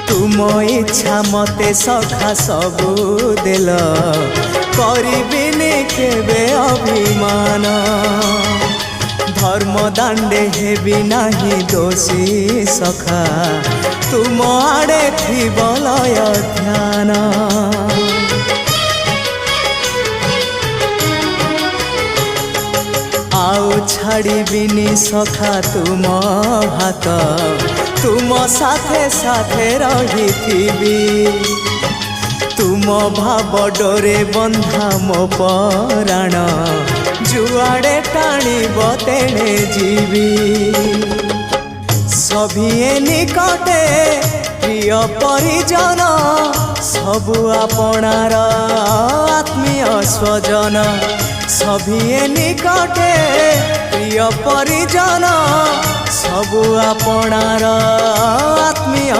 तुम इच्छा मते सखा सबू देल करिबिनी केबे अभिमान धर्म दांडे हेबी नाही दोषी सखा तुम आड़े थी बलय ध्यान आउ छाड़िबिनी सखा तुम हाथ तुम साथे साथे रही तुम भाव डोरे बंधा मो पराण जुआड़े टाणीब तेणे जीवी सभिए निकटे प्रिय परिजन सबु आपणार आत्मीय स्वजन सभिए निकटे प्रिय परिजन सबु आपणार आत्मीय